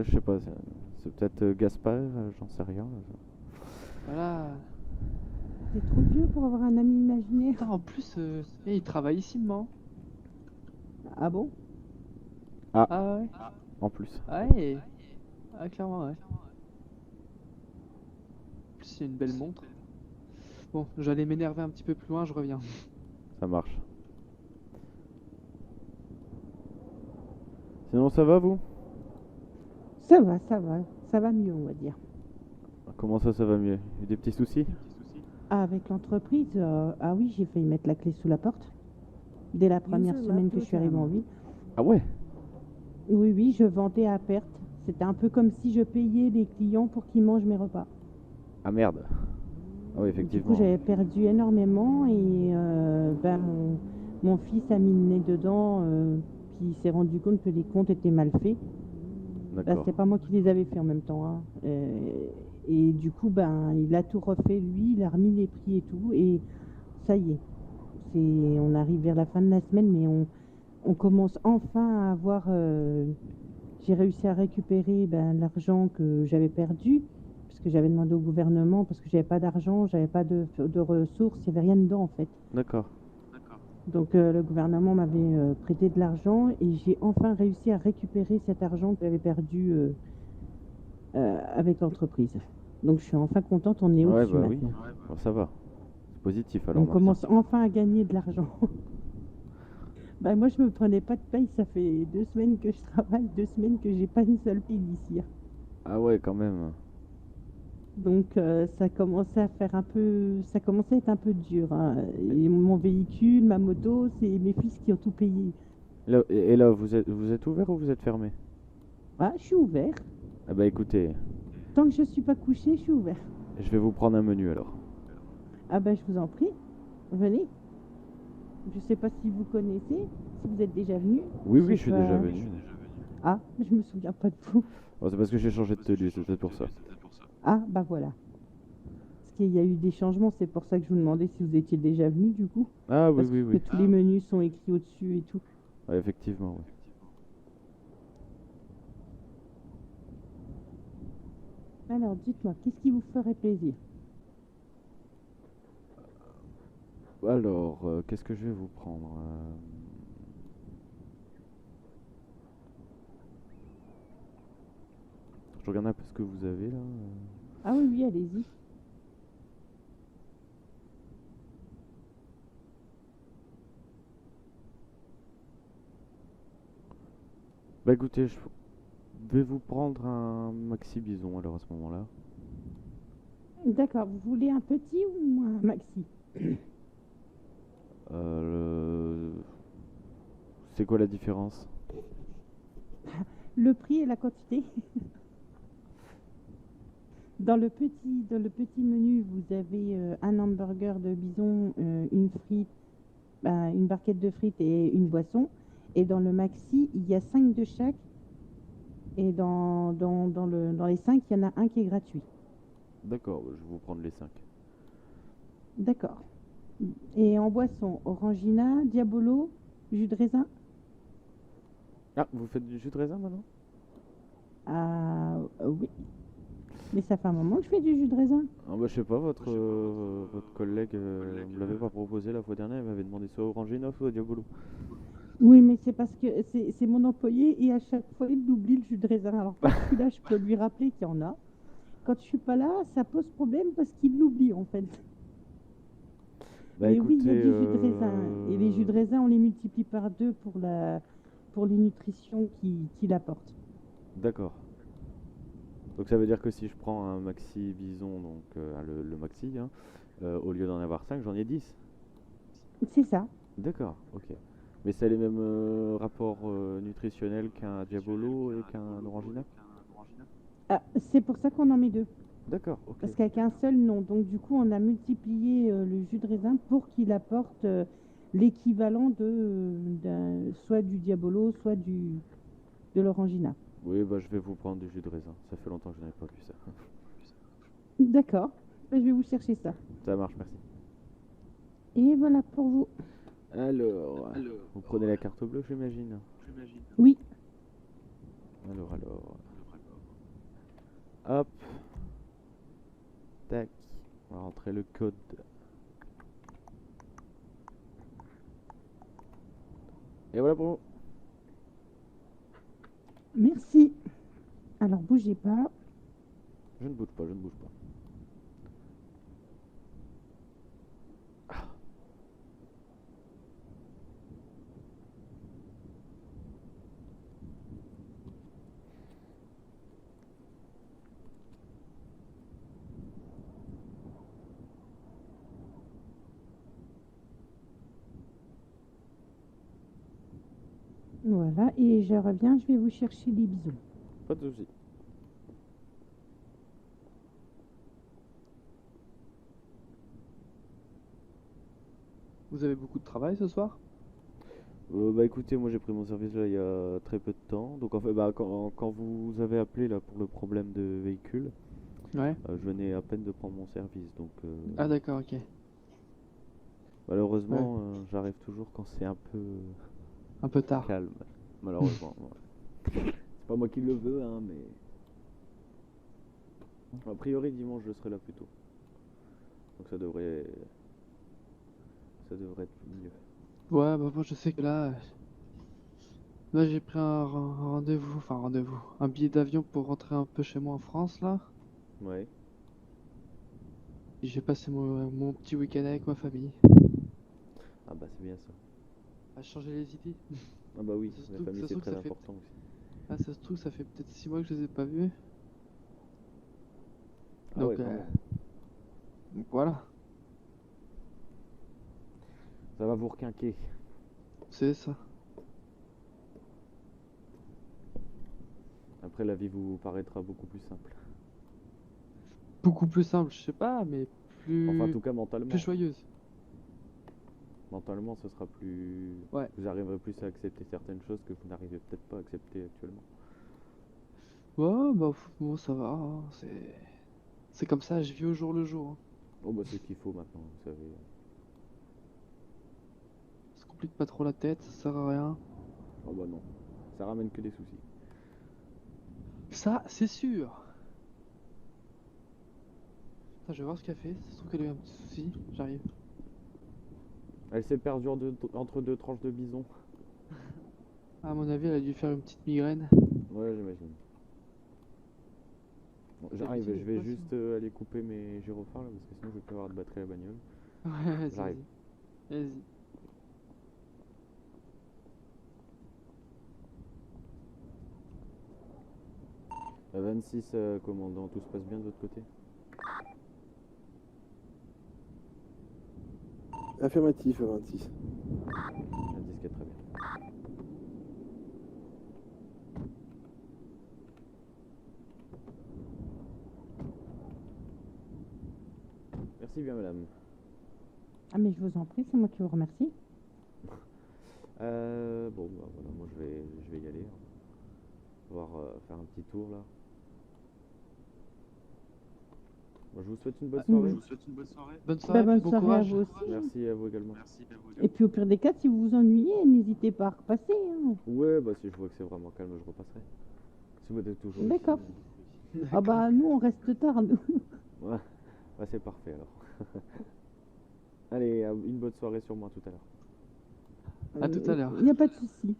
je sais pas, c'est peut-être Gaspard, j'en sais rien. Voilà. T'es trop vieux pour avoir un ami imaginaire. Putain, en plus, il travaille ici, moi. Ah bon? Ah, Ah ouais? en plus, Ah ouais. Ah, clairement, ouais. En plus, c'est une belle montre. Bon, j'allais m'énerver un petit peu plus loin, je reviens. ça marche. Sinon, ça va vous? Ça va mieux, on va dire. Comment ça va mieux? Il y a des petits soucis? Ah, avec l'entreprise, ah oui, j'ai failli mettre la clé sous la porte dès la première semaine que je suis arrivée en ville. Ah ouais? Oui, oui, je vendais à perte. C'était un peu comme si je payais les clients pour qu'ils mangent mes repas. Ah merde. Ah oui, Du coup, effectivement. j'avais perdu énormément et ben, mon fils a mis le nez dedans, puis il s'est rendu compte que les comptes étaient mal faits. Bah, D'accord. c'était pas moi qui les avais fait en même temps, hein. Et du coup, ben, il a tout refait lui, il a remis les prix et tout, et ça y est. On arrive vers la fin de la semaine, mais on commence enfin à avoir. J'ai réussi à récupérer ben, l'argent que j'avais perdu, parce que j'avais demandé au gouvernement, parce que j'avais pas d'argent, j'avais pas de ressources, il n'y avait rien dedans en fait. D'accord. Donc le gouvernement m'avait prêté de l'argent et j'ai enfin réussi à récupérer cet argent que j'avais perdu avec l'entreprise. Donc je suis enfin contente, on est Ouais, au-dessus bah oui. maintenant. Bon, ça va. C'est positif alors, On Marc. commence enfin à gagner de l'argent. Ben, moi, je me prenais pas de paye, ça fait 2 semaines que je travaille, 2 semaines que j'ai pas une seule paye d'ici. Ah ouais, quand même. Donc ça commençait à faire un peu, ça commençait à être un peu dur, hein. Et mon véhicule, ma moto, c'est mes fils qui ont tout payé. Et là, vous êtes ouvert ou vous êtes fermé? Ah, je suis ouvert. Ah bah écoutez, Tant que je suis pas couché, je suis ouvert. je vais vous prendre un menu alors. Ah ben, je vous en prie, venez. Je sais pas si vous connaissez, si vous êtes déjà venu. Oui, oui, J'ai je suis déjà pas. venu. Ah, je me souviens pas de vous. Oh, c'est parce que j'ai changé de tenue, c'est peut-être pour ça. Ah, bah voilà. Parce qu'il y a eu des changements, c'est pour ça que je vous demandais si vous étiez déjà venu du coup. Ah oui, Parce oui, que oui. tous les menus sont écrits au-dessus et tout. Ouais, effectivement, oui. Alors, dites-moi, qu'est-ce qui vous ferait plaisir? Alors, qu'est-ce que je vais vous prendre? Je regarde un peu ce que vous avez là. Ah oui, oui, allez-y. Bah écoutez, je vais vous prendre un maxi bison alors à ce moment-là. D'accord, vous voulez un petit ou un maxi? C'est quoi la différence? Le prix et la quantité. Dans le petit menu, vous avez un hamburger de bison, une frite, une barquette de frites et une boisson. Et dans le maxi, il y a 5 de chaque. Et dans les 5, il y en a un qui est gratuit. D'accord, bah, je vais vous prendre les 5. D'accord. Et en boisson, Orangina, Diabolo, jus de raisin. Ah, vous faites du jus de raisin maintenant? Ah oui, mais ça fait un moment que je fais du jus de raisin. Ah bah je sais pas, votre collègue me l'avait pas proposé la fois dernière, il m'avait demandé soit Orangina soit Diabolo. Oui, mais c'est parce que c'est mon employé et à chaque fois, il oublie le jus de raisin. Alors quand je suis là, je peux lui rappeler qu'il y en a. Quand je suis pas là, ça pose problème parce qu'il l'oublie en fait. Bah Mais oui, il y a écoutez, du jus de raisin. Et les jus de raisin, on les multiplie par deux pour les nutritions qu'il apporte. d'accord. Donc ça veut dire que si je prends un maxi bison, donc le maxi, hein, au lieu d'en avoir 5 j'en ai 10. C'est ça. D'accord, ok. Mais c'est les mêmes rapports nutritionnels qu'un Diabolo et qu'un Orangina? Ah, c'est pour ça qu'on en met deux. D'accord, ok. Parce qu'avec un seul, non. Donc du coup, on a multiplié le jus de raisin pour qu'il apporte l'équivalent soit du Diabolo, soit de l'Orangina. Oui, bah je vais vous prendre du jus de raisin. Ça fait longtemps que je n'avais pas vu ça. D'accord. Ben, je vais vous chercher ça. Ça marche, merci. Et voilà pour vous. Alors, vous prenez la carte bleue, j'imagine. Oui. Alors. Hop. Tac. On va rentrer le code. Et voilà pour vous. Merci. Alors, bougez pas. Je ne bouge pas, je ne bouge pas. Voilà, et je reviens, je vais vous chercher les bisous. Pas de soucis. Vous avez beaucoup de travail ce soir? Bah écoutez, moi j'ai pris mon service là il y a très peu de temps. Donc en fait, bah, quand vous avez appelé là pour le problème de véhicule, Ouais. je venais à peine de prendre mon service. Donc Ah d'accord, ok. malheureusement, j'arrive toujours quand c'est un peu Un peu tard. calme. Malheureusement. Ouais. C'est pas moi qui le veux, hein, mais. A priori, dimanche je serai là plus tôt. Donc ça devrait. Ça devrait être mieux. Ouais, bah moi je sais que là j'ai pris un rendez-vous, enfin rendez-vous, un billet d'avion pour rentrer un peu chez moi en France là. Ouais. Et j'ai passé mon petit week-end avec ma famille. Ah bah c'est bien ça. À changer les idées. Ah bah oui, Ça se la trouve- famille ça se c'est trouve, très ça fait- important aussi. Ah ça se trouve ça fait peut-être 6 mois que je les ai pas vus. Ah ouais, Donc, quand même. donc voilà, Ça va vous requinquer. c'est ça. Après la vie vous paraîtra beaucoup plus simple. Beaucoup plus simple, je sais pas, mais Enfin en plus, tout cas mentalement. plus joyeuse. Mentalement ce sera plus. Ouais. Vous arriverez plus à accepter certaines choses que vous n'arrivez peut-être pas à accepter actuellement. Ouais, bah bon ça va, hein, c'est comme ça, je vis au jour le jour, hein. Oh bah c'est ce qu'il faut maintenant, vous savez. Ça se complique pas trop la tête, ça sert à rien. Oh bah non. Ça ramène que des soucis. Ça, c'est sûr. Attends, je vais voir ce qu'elle fait. Ça se trouve qu'elle a eu un petit souci. J'arrive. Elle s'est perdue entre deux tranches de bison. À mon avis, elle a dû faire une petite migraine. Ouais, j'imagine. Bon, j'arrive, D'habitude, je vais elle passe. juste aller couper mes gyrophares là, parce que sinon je vais plus avoir de batterie à la bagnole. Ouais, vas-y, J'arrive. vas-y. Vas-y. 26, commandant, tout se passe bien de votre côté? Affirmatif, 26. Un disque, très bien. Merci bien, madame. Ah, mais je vous en prie, c'est moi qui vous remercie. Bon, bah voilà, moi je vais y aller, hein. Voir, faire un petit tour là. Moi, je vous souhaite une bonne Mm. soirée. Je vous Bonne Bah, soirée, bonne bon soirée à courage. vous aussi. Merci à vous également. Et puis au pire des cas, si vous vous ennuyez, n'hésitez pas à repasser, hein. Ouais, bah si je vois que c'est vraiment calme, je repasserai. Si vous êtes toujours ici, D'accord. Ah bah nous on reste tard, nous. Ouais, bah, c'est parfait alors. Allez, une bonne soirée sur moi tout à l'heure. À tout à l'heure. Il n'y a pas de souci.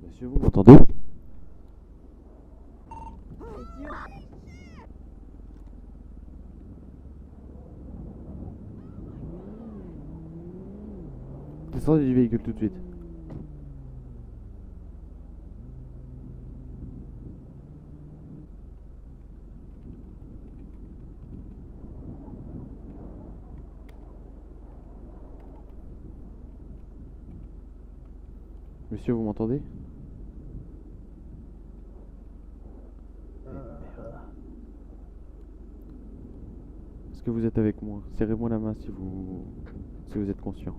Monsieur, vous m'entendez? Descendez du véhicule tout de suite. Monsieur, vous m'entendez? Est-ce que vous êtes avec moi? Serrez-moi la main si vous êtes conscient.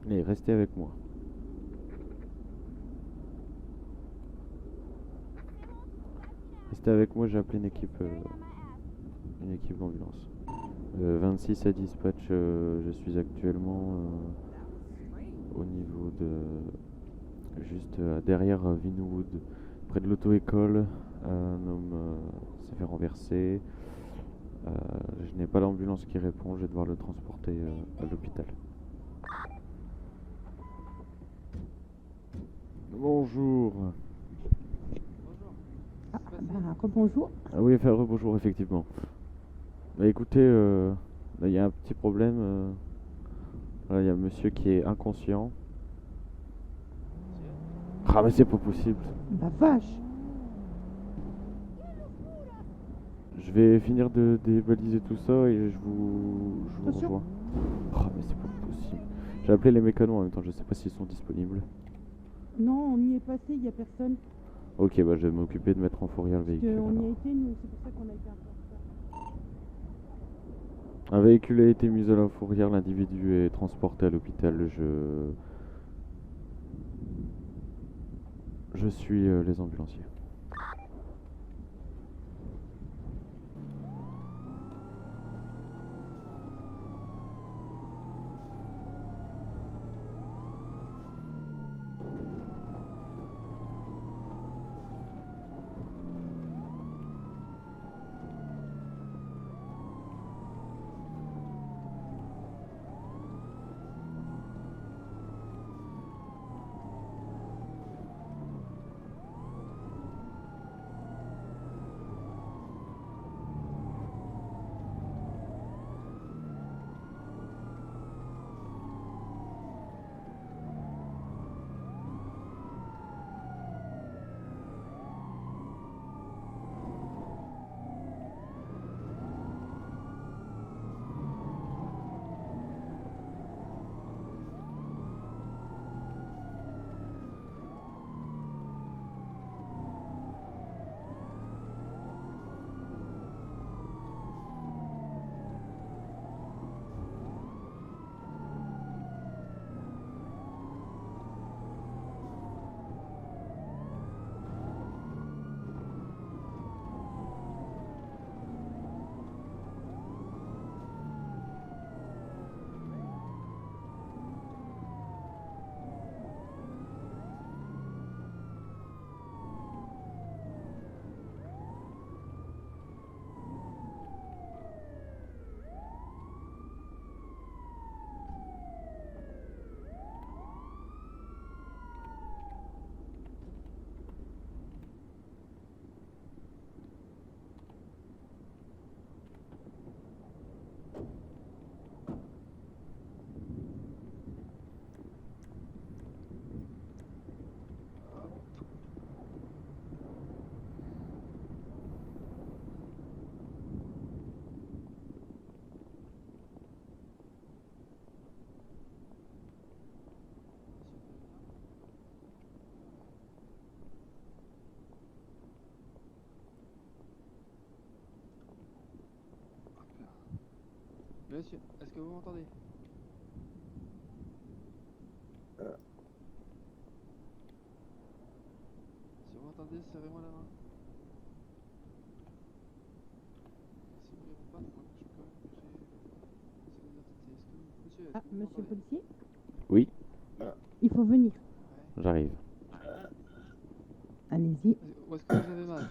Allez, restez avec moi. Restez avec moi, j'ai appelé une équipe d'ambulance. 26 à dispatch, je suis actuellement au niveau de... juste derrière Vinwood, près de l'auto-école. Un homme s'est fait renverser. Je n'ai pas l'ambulance qui répond, je vais devoir le transporter à l'hôpital. Bonjour. Ah, bah, rebonjour. Ah oui, enfin, bonjour, effectivement. Bah écoutez, là, il y a un petit problème. Voilà, il y a un monsieur qui est inconscient. Ah mais c'est pas possible. Bah vache. Je vais finir de débaliser tout ça et je vous Attention. rejoins. Ah mais c'est pas possible. J'ai appelé les mécanos en même temps, je sais pas s'ils sont disponibles. Non, on y est passé, il n'y a personne. Ok, bah je vais m'occuper de mettre en fourrière le Parce véhicule. qu'on y a alors. été, nous, c'est pour ça qu'on a été un peu en retard. Un véhicule a été mis à la fourrière, l'individu est transporté à l'hôpital. Je suis les ambulanciers. Monsieur, est-ce que vous m'entendez? Si vous m'entendez, serrez-moi la main. Si vous ne répondez pas, moi, je peux c'est les identités. Monsieur, est-ce Ah, que vous monsieur le m'entendez? policier, Oui, il faut venir. Ouais. j'arrive. Allez-y. Où est-ce que vous avez mal?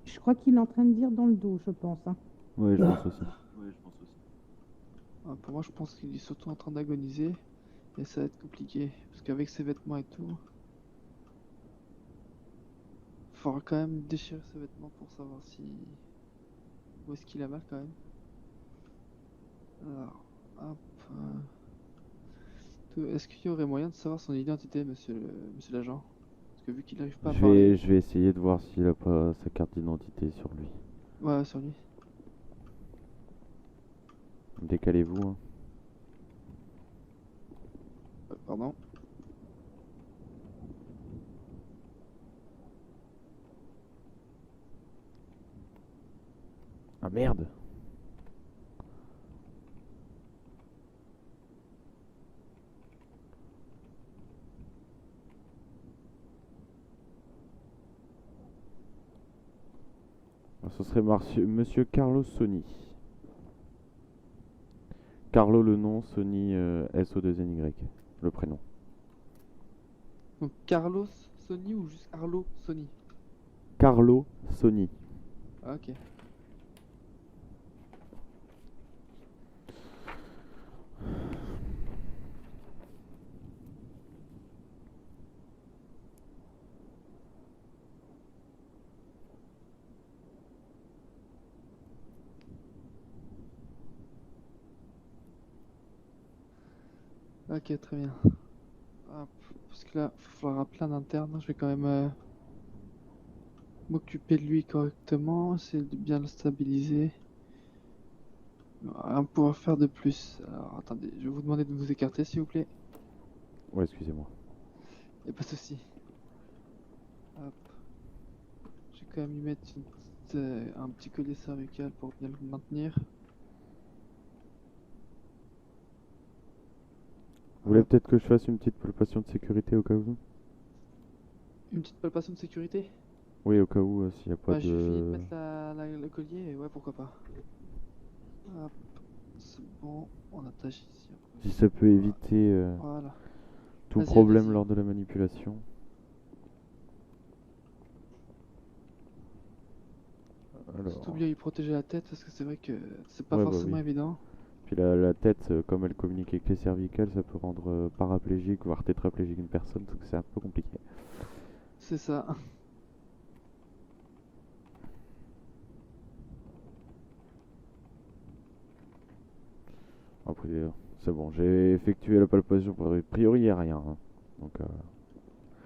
Je crois qu'il est en train de dire dans le dos, je pense, hein. Ouais, je pense aussi. Ah, pour moi, je pense qu'il est surtout en train d'agoniser. Et ça va être compliqué. Parce qu'avec ses vêtements et tout. Il faudra quand même déchirer ses vêtements pour savoir si. Où est-ce qu'il a mal quand même. Alors, hop. est-ce qu'il y aurait moyen de savoir son identité, monsieur l'agent? Parce que vu qu'il n'arrive pas à Je parler. vais essayer de voir s'il a pas sa carte d'identité sur lui. Ouais, sur lui. Décalez-vous, hein. Pardon. Ah merde! Ah, ce serait Monsieur Carlo Sony. Carlo le nom, Sony SO2NY, le prénom. Donc Carlos Sony ou juste Carlo Sony? Carlo Sony. Ah, ok. Ok, très bien. Hop, parce que là, il va falloir appeler un interne. Je vais quand même m'occuper de lui correctement, essayer de bien le stabiliser. Rien pouvoir faire de plus. Alors attendez, je vais vous demander de vous écarter s'il vous plaît. Ouais, excusez-moi. Y'a pas de souci. Hop. Je vais quand même lui mettre un petit collier cervical pour bien le maintenir. Vous voulez Hop. peut-être que je fasse une petite palpation de sécurité au cas où? Une petite palpation de sécurité? Oui, au cas où, s'il n'y a pas Bah, j'ai fini de de... mettre le collier et ouais, pourquoi pas. Hop, c'est bon, on attache ici. Si ça peut éviter Voilà. tout Vas-y, problème allez-y. lors de la manipulation. Surtout Alors... bien lui protéger la tête parce que c'est vrai que c'est pas Ouais, bah forcément oui. évident. Puis la tête, comme elle communique avec les cervicales, ça peut rendre paraplégique, voire tétraplégique une personne, donc c'est un peu compliqué. C'est ça. Après, c'est bon, j'ai effectué la palpation, a priori il n'y a rien, hein. Donc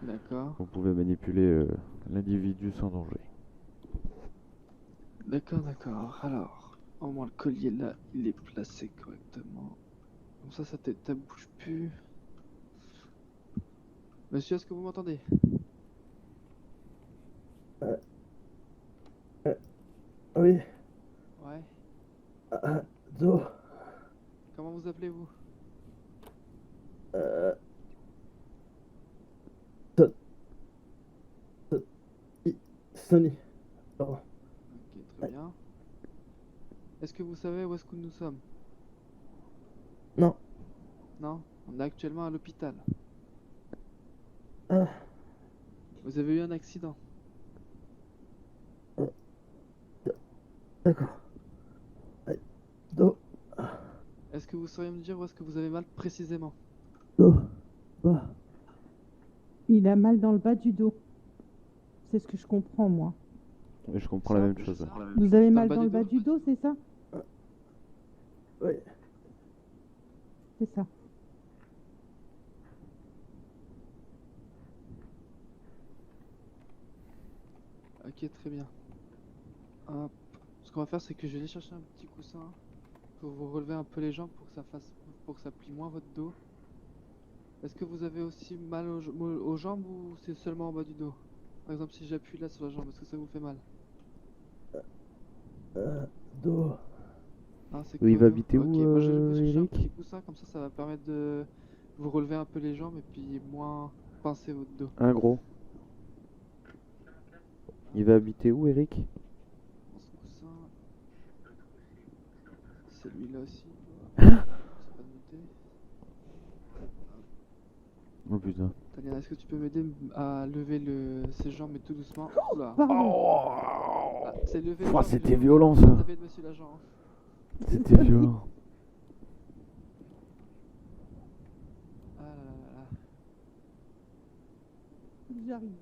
D'accord. vous pouvez manipuler l'individu sans danger. D'accord, d'accord. Alors, au moins le collier là, il est placé correctement. Comme ça, sa tête, elle bouge plus. Monsieur, est-ce que vous m'entendez? Euh, oui, Ouais. Do, Comment vous appelez-vous? euh, Sony. Pardon. Ok, très bien. Est-ce que vous savez où est-ce que nous sommes? Non. Non? On est actuellement à l'hôpital. Ah, Vous avez eu un accident. d'accord. Do, Est-ce que vous sauriez me dire où est-ce que vous avez mal précisément? do, bas. Il a mal dans le bas du dos. C'est ce que je comprends, moi. Et je comprends Ça, la même c'est chose. ça? Vous avez mal bas dans du le bas dos? du dos, c'est ça? Oui. C'est ça. Ok, très bien. Hop. Ce qu'on va faire, c'est que je vais aller chercher un petit coussin pour vous relever un peu les jambes pour que ça plie moins votre dos. Est-ce que vous avez aussi mal aux jambes ou c'est seulement en bas du dos? Par exemple, si j'appuie là sur la jambe, est-ce que ça vous fait mal? Do. Ah, c'est Oui, il qu'au va dos. habiter Ok, où, moi je vais vous chercher un Eric? petit coussin, comme ça va permettre de vous relever un peu les jambes et puis moins pincer votre dos. Un gros. Il va habiter où, Eric? Dans ce coussin, celui-là aussi. C'est pas noté. Oh putain. Tania, est-ce que tu peux m'aider à lever ses jambes, mais tout doucement? Oula. Pardon. Ah, c'est lever les Pouah, jambes. c'était violent, ça. Taper de monsieur l'agent. C'était violent. Ah là là là. J'arrive.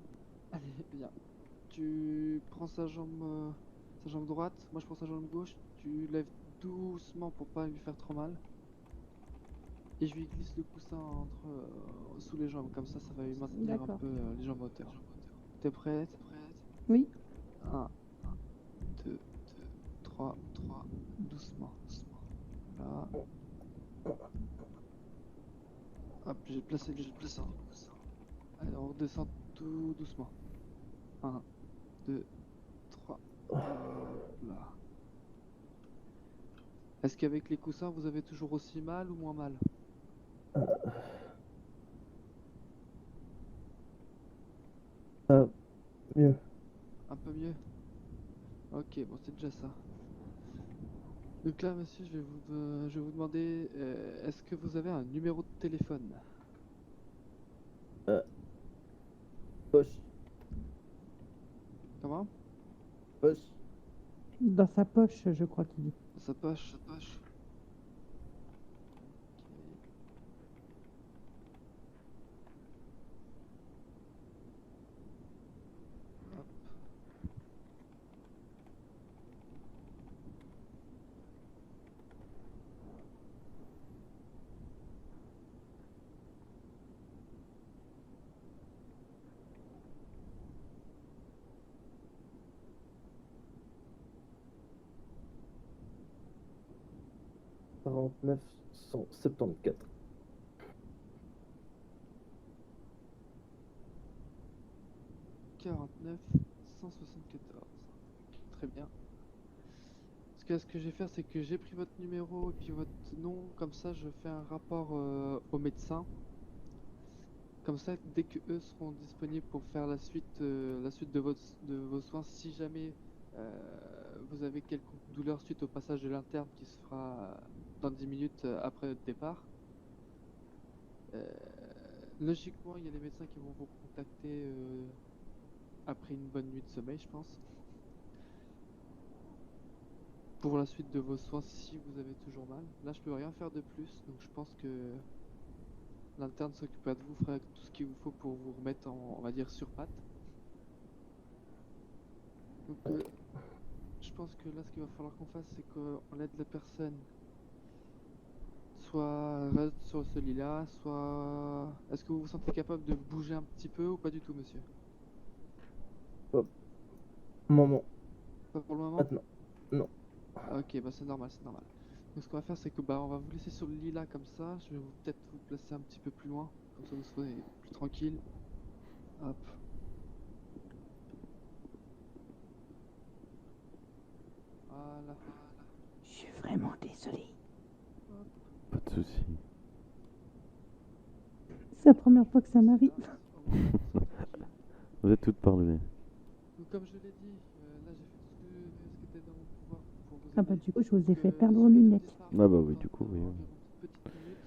Allez, bien. Tu prends sa jambe droite, moi je prends sa jambe gauche. Tu lèves doucement pour pas lui faire trop mal. et je lui glisse le coussin sous les jambes, comme ça va lui maintenir un D'accord. peu les jambes à hauteur. T'es prête? Oui. 1, 2, 3, doucement. Là. Hop, j'ai placé le coussin. Allez, on redescend tout doucement. 1, 2, 3. Là. Est-ce qu'avec les coussins, vous avez toujours aussi mal ou moins mal? Mieux. Un peu mieux? Ok, bon, c'est déjà ça. Donc là, monsieur, je vais vous demander, est-ce que vous avez un numéro de téléphone? Poche. Comment? Poche. Dans sa poche, je crois qu'il dit. Dans sa poche. Ok. Hop. Quarante-neuf 174. 49 174. Très bien. Ce que je vais faire, c'est que j'ai pris votre numéro et puis votre nom. Comme ça, je fais un rapport au médecin. Comme ça, dès que eux seront disponibles pour faire la suite de vos soins, si jamais vous avez quelconque douleur suite au passage de l'interne qui se fera dans 10 minutes après votre départ, logiquement, il y a les médecins qui vont vous contacter après une bonne nuit de sommeil, je pense. Pour la suite de vos soins, si vous avez toujours mal. Là, je peux rien faire de plus, donc je pense que l'interne s'occupera de vous, fera tout ce qu'il vous faut pour vous remettre on va dire, sur pattes. Donc, je pense que là, ce qu'il va falloir qu'on fasse, c'est qu'on aide la personne. Soit reste sur ce lit-là, soit... Est-ce que vous vous sentez capable de bouger un petit peu ou pas du tout, monsieur? Moment. Pas pour le moment? Maintenant. Non. Ah, ok, bah c'est normal. Donc ce qu'on va faire, c'est que on va vous laisser sur le lit là comme ça. Je vais peut-être vous placer un petit peu plus loin, comme ça vous serez plus tranquille. Hop. Voilà. Je suis vraiment désolée. Pas de soucis. C'est la première fois que ça m'arrive. Vous êtes toutes pardonnées. Donc comme je l'ai dit, là j'ai fait tout ce qui était dans mon pouvoir pour vous Ah bah aider. du coup, je vous ai fait Donc, perdre si vos vous êtes lunettes. disparaître Ah bah oui, du coup, pendant oui. environ une petite minute,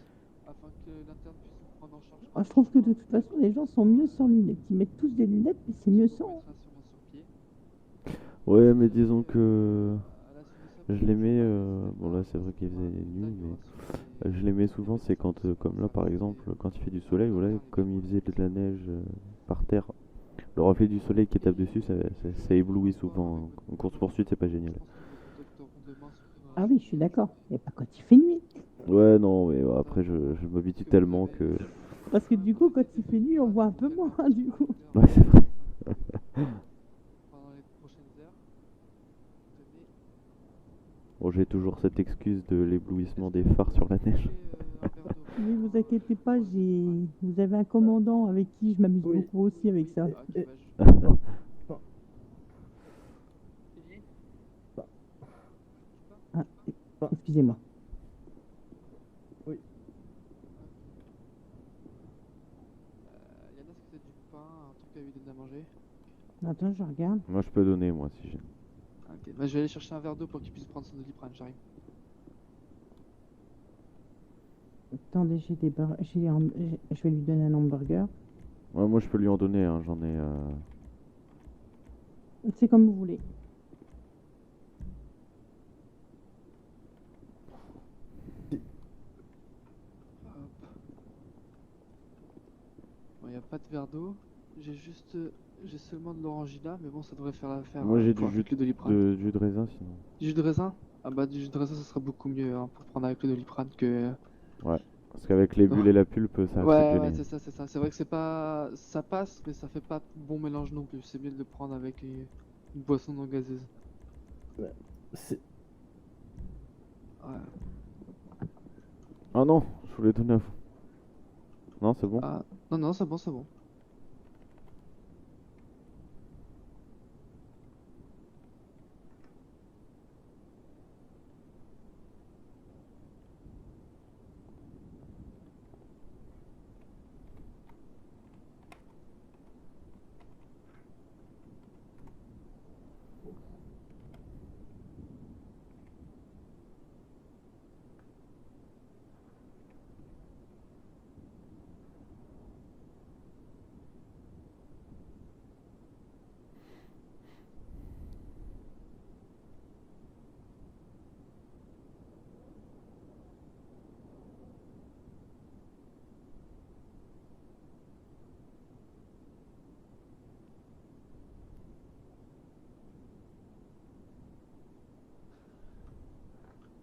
afin que l'interne puisse vous prendre en charge. Oh, je trouve que de toute façon, les gens sont mieux sans lunettes. Ils mettent tous des lunettes, mais c'est mieux sans. Mettra sûrement sur pied. Ouais, mais disons que À la suite de ça, je les mets. vous Bon, là, c'est vrai qu'il faisait nuit, mais mais je les mets souvent. C'est quand, comme là, par exemple, quand il fait du soleil, voilà, comme il faisait de la neige par terre, le reflet du soleil qui tape dessus, ça éblouit souvent. En course-poursuite, c'est pas génial. Ah oui, je suis d'accord. Mais pas quand il fait nuit. Ouais, non, mais après, je m'habitue tellement que. Parce que du coup, quand il fait nuit, on voit un peu moins, du coup. Ouais, c'est vrai. Pendant les prochaines heures, tenez. Bon, j'ai toujours cette excuse de l'éblouissement des phares sur la neige. Mais vous inquiétez pas, vous avez un commandant avec qui je m'amuse Oui. beaucoup aussi avec ça. Ok, bah, Ah, excusez-moi. Oui. Yana, est-ce que t'as du pain, un truc à lui donner à manger? Attends, je regarde. Moi, je peux donner, moi, si j'ai. Ok, bah, je vais aller chercher un verre d'eau pour qu'il puisse prendre son Doliprane, j'arrive. Attendez, je vais lui donner un hamburger. Ouais, moi, je peux lui en donner, hein, j'en ai. C'est comme vous voulez. Hop. Bon, y a pas de verre d'eau. J'ai seulement de l'orangina, mais bon, ça devrait faire l'affaire. Moi, j'ai pour du avec le Doliprane. de jus de raisin, sinon. Du jus de raisin? Ah bah, du jus de raisin, ça sera beaucoup mieux hein, pour prendre avec le Doliprane que. Ouais. Parce qu'avec les bulles et la pulpe, ça risque de Ouais, gêner. ouais, c'est ça, c'est ça. C'est vrai que c'est pas. Ça passe, mais ça fait pas bon mélange non plus. C'est mieux de le prendre avec une boisson non gazeuse. C'est Ouais. Ah non, je voulais donner à vous. Non, c'est bon. Ah, non, non, c'est bon, c'est bon.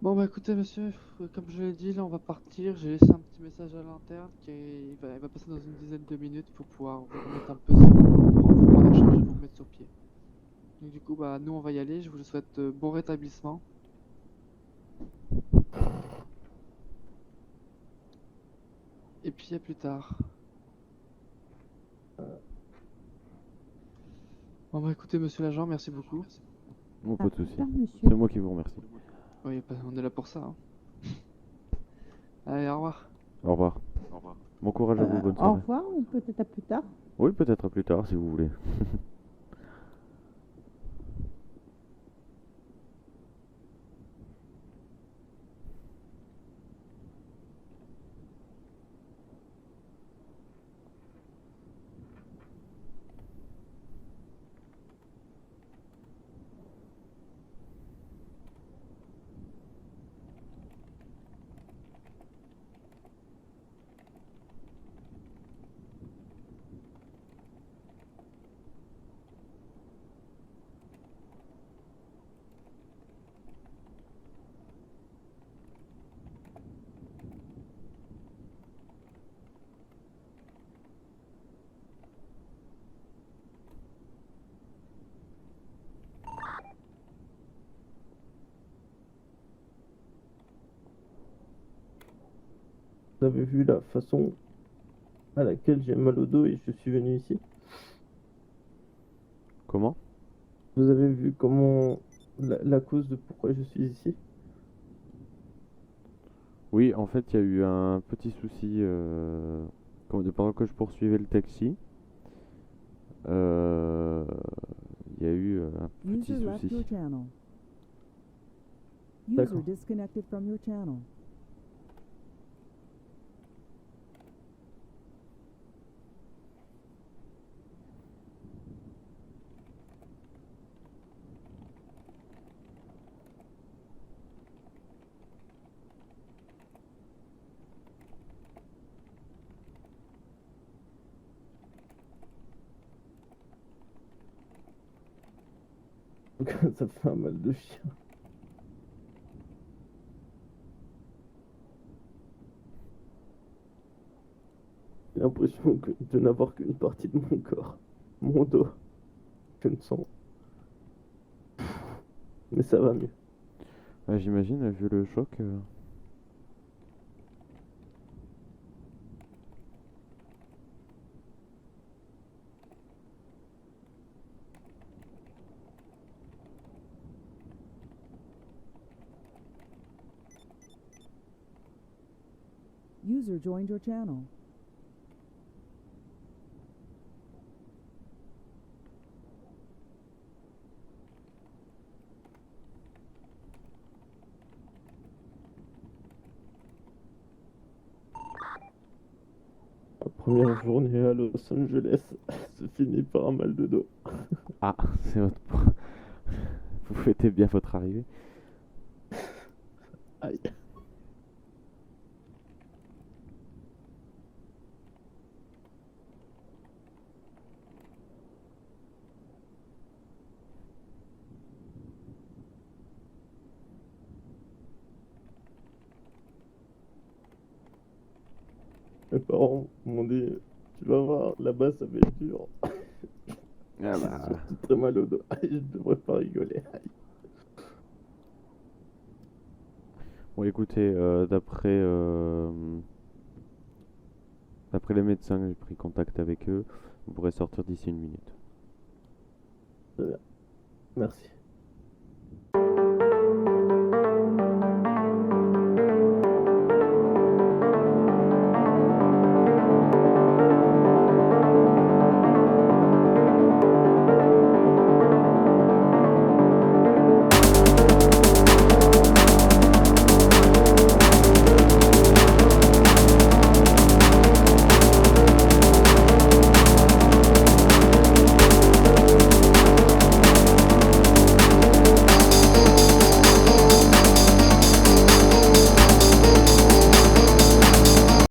Bon, bah écoutez, monsieur, comme je l'ai dit, là on va partir. J'ai laissé un petit message à l'interne il va passer dans une dizaine de minutes pour pouvoir vous remettre un peu vous prendre en charge et vous remettre sur pied. Donc, du coup, bah nous on va y aller. Je vous souhaite bon rétablissement. Et puis à plus tard. Bon, bah écoutez, monsieur l'agent, merci beaucoup. Bon, pas de soucis. Putain, monsieur. C'est moi qui vous remercie. Ouais, on est là pour ça, hein. Allez, au revoir. Au revoir. Bon courage à vous, bonne Au soirée. revoir ou peut-être à plus tard. Oui, peut-être à plus tard si vous voulez. Vous avez vu la façon à laquelle j'ai mal au dos et je suis venu ici? Comment? Vous avez vu comment la cause de pourquoi je suis ici? Oui, en fait, il y a eu un petit souci pendant que je poursuivais le taxi. euh, Il y a eu un petit User left your souci. channel. User D'accord. disconnected from your channel. Ça fait un mal de chien. J'ai l'impression de n'avoir qu'une partie de mon corps, mon dos. Je me sens. Mais ça va mieux. Ouais, j'imagine, vu le choc. User joined your channel. Ma première journée à Los Angeles se finit par un mal de dos. Ah, c'est votre. Vous fêtez bien votre arrivée. Aïe. Mes parents m'ont dit, tu vas voir, là-bas ça va être dur. Ah J'ai bah, surtout très mal au dos. Je devrais pas rigoler. bon, écoutez, d'après les médecins, j'ai pris contact avec eux. Vous pourrez sortir d'ici une minute. Merci.